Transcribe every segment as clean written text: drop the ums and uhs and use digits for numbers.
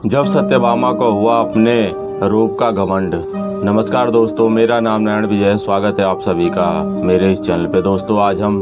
जब सत्यभामा को हुआ अपने रूप का घमंड। नमस्कार दोस्तों, मेरा नाम नारायण विजय। स्वागत है आप सभी का मेरे इस चैनल पे। दोस्तों, आज हम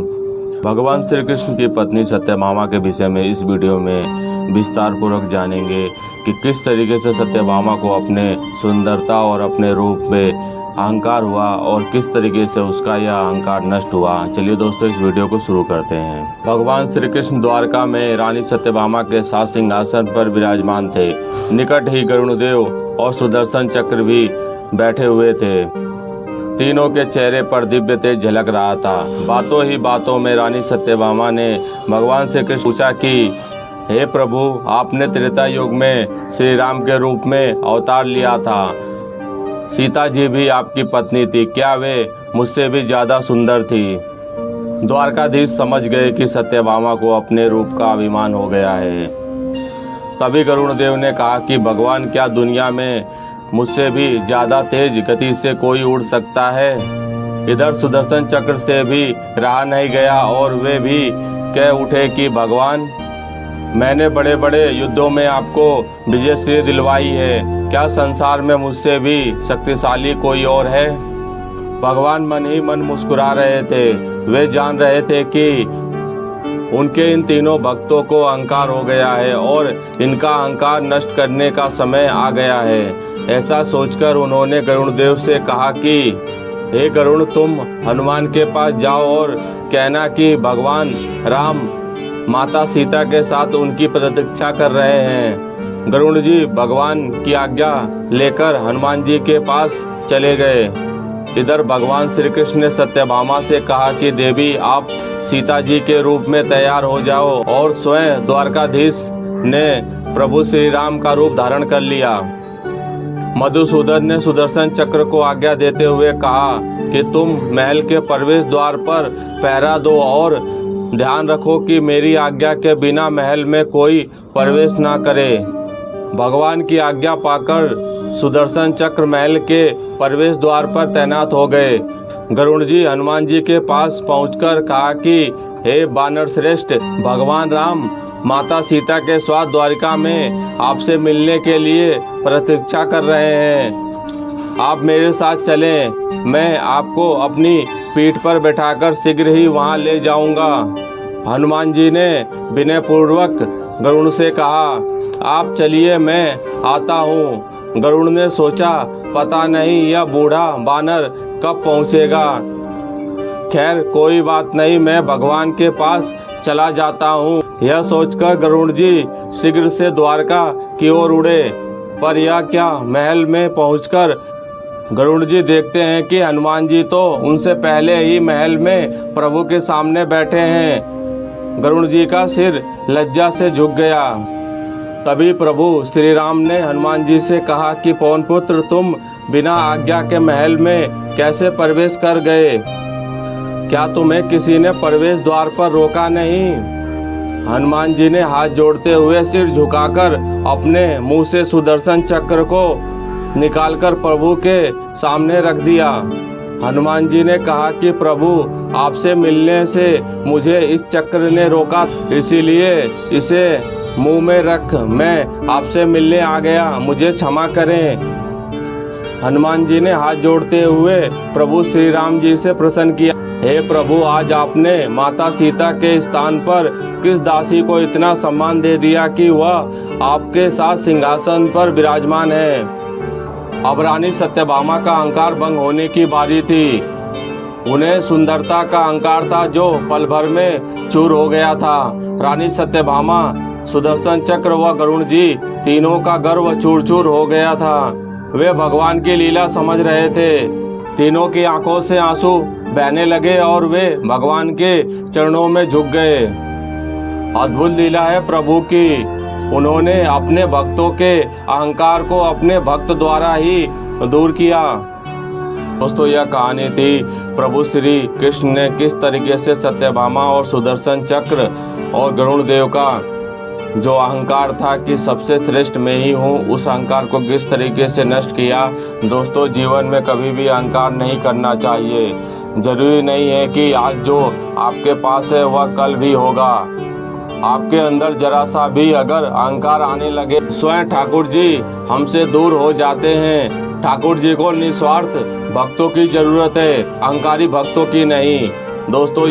भगवान श्री कृष्ण की पत्नी सत्यभामा के विषय में इस वीडियो में विस्तार पूर्वक जानेंगे कि किस तरीके से सत्यभामा को अपने सुंदरता और अपने रूप में अहंकार हुआ और किस तरीके से उसका यह अहंकार नष्ट हुआ। चलिए दोस्तों, इस वीडियो को शुरू करते हैं। भगवान श्री कृष्ण द्वारका में रानी सत्यभामा के साथ सिंहासन पर विराजमान थे। निकट ही गरुणदेव और सुदर्शन चक्र भी बैठे हुए थे। तीनों के चेहरे पर दिव्य तेज झलक रहा था। बातों ही बातों में रानी सत्यभामा ने भगवान से कृष्ण पूछा कि हे प्रभु, आपने त्रेता युग में श्री राम के रूप में अवतार लिया था। सीता जी भी आपकी पत्नी थी, क्या वे मुझसे भी ज्यादा सुंदर थी? द्वारकाधीश समझ गए कि सत्यभामा को अपने रूप का अभिमान हो गया है। तभी गरुणदेव ने कहा कि भगवान, क्या दुनिया में मुझसे भी ज्यादा तेज गति से कोई उड़ सकता है? इधर सुदर्शन चक्र से भी रहा नहीं गया और वे भी कह उठे कि भगवान, मैंने बड़े बड़े युद्धों में आपको विजयश्री दिलवाई है, क्या संसार में मुझसे भी शक्तिशाली कोई और है? भगवान मन ही मन मुस्कुरा रहे थे। वे जान रहे थे कि उनके इन तीनों भक्तों को अहंकार हो गया है और इनका अहंकार नष्ट करने का समय आ गया है। ऐसा सोचकर उन्होंने गरुणदेव से कहा कि हे गरुण, तुम हनुमान के पास जाओ और कहना कि भगवान राम माता सीता के साथ उनकी प्रतीक्षा कर रहे हैं। गरुड़ जी भगवान की आज्ञा लेकर हनुमान जी के पास चले गए। इधर भगवान श्री कृष्ण ने सत्यभामा से कहा कि देवी, आप सीता जी के रूप में तैयार हो जाओ और स्वयं द्वारकाधीश ने प्रभु श्री राम का रूप धारण कर लिया। मधुसूदन ने सुदर्शन चक्र को आज्ञा देते हुए कहा कि तुम महल के प्रवेश द्वार पर पहरा दो और ध्यान रखो कि मेरी आज्ञा के बिना महल में कोई प्रवेश ना करे। भगवान की आज्ञा पाकर सुदर्शन चक्र महल के प्रवेश द्वार पर तैनात हो गए। गरुड़ जी हनुमान जी के पास पहुंचकर कहा कि हे वानर श्रेष्ठ, भगवान राम माता सीता के साथ द्वारिका में आपसे मिलने के लिए प्रतीक्षा कर रहे हैं। आप मेरे साथ चलें, मैं आपको अपनी पीठ पर बैठाकर शीघ्र ही वहां ले जाऊंगा। हनुमान जी ने विनय पूर्वक गरुड़ से कहा, आप चलिए, मैं आता हूँ। गरुड़ ने सोचा, पता नहीं यह बूढ़ा वानर कब पहुँचेगा। खैर कोई बात नहीं, मैं भगवान के पास चला जाता हूँ। यह सोचकर गरुड़ जी शीघ्र से द्वारका की ओर उड़े। पर यह क्या, महल में पहुंचकर गरुड़ जी देखते हैं कि हनुमान जी तो उनसे पहले ही महल में प्रभु के सामने बैठे हैं। गरुड़ जी का सिर लज्जा से झुक गया। तभी प्रभु श्री राम ने हनुमान जी से कहा कि पवन पुत्र, तुम बिना आज्ञा के महल में कैसे प्रवेश कर गए? क्या तुम्हें किसी ने प्रवेश द्वार पर रोका नहीं? हनुमान जी ने हाथ जोड़ते हुए सिर झुकाकर अपने मुंह से सुदर्शन चक्र को निकालकर प्रभु के सामने रख दिया। हनुमान जी ने कहा कि प्रभु, आपसे मिलने से मुझे इस चक्र ने रोका, इसीलिए इसे मुंह में रख मैं आपसे मिलने आ गया, मुझे क्षमा करें। हनुमान जी ने हाथ जोड़ते हुए प्रभु श्री राम जी से प्रसन्न किया, हे प्रभु, आज आपने माता सीता के स्थान पर किस दासी को इतना सम्मान दे दिया कि वह आपके साथ सिंहासन पर विराजमान है। अब रानी सत्यभामा का अहंकार भंग होने की बारी थी। उन्हें सुंदरता का अहंकार था जो पल भर में चूर हो गया था। रानी सत्यभामा, सुदर्शन चक्र व गरुड़ जी तीनों का गर्व चूर चूर हो गया था। वे भगवान की लीला समझ रहे थे। तीनों की आंखों से आंसू बहने लगे और वे भगवान के चरणों में झुक गए। अद्भुत लीला है प्रभु की। उन्होंने अपने भक्तों के अहंकार को अपने भक्त द्वारा ही दूर किया। दोस्तों, यह कहानी थी प्रभु श्री कृष्ण ने किस तरीके से सत्यभामा और सुदर्शन चक्र और गरुड़ देव का जो अहंकार था कि सबसे श्रेष्ठ मैं ही हूँ, उस अहंकार को किस तरीके से नष्ट किया। दोस्तों, जीवन में कभी भी अहंकार नहीं करना चाहिए। जरूरी नहीं है कि आज जो आपके पास है वह कल भी होगा। आपके अंदर जरा सा भी अगर अहंकार आने लगे, स्वयं ठाकुर जी हमसे दूर हो जाते हैं। ठाकुर जी को निस्वार्थ भक्तों की जरूरत है, अहंकारी भक्तों की नहीं। दोस्तों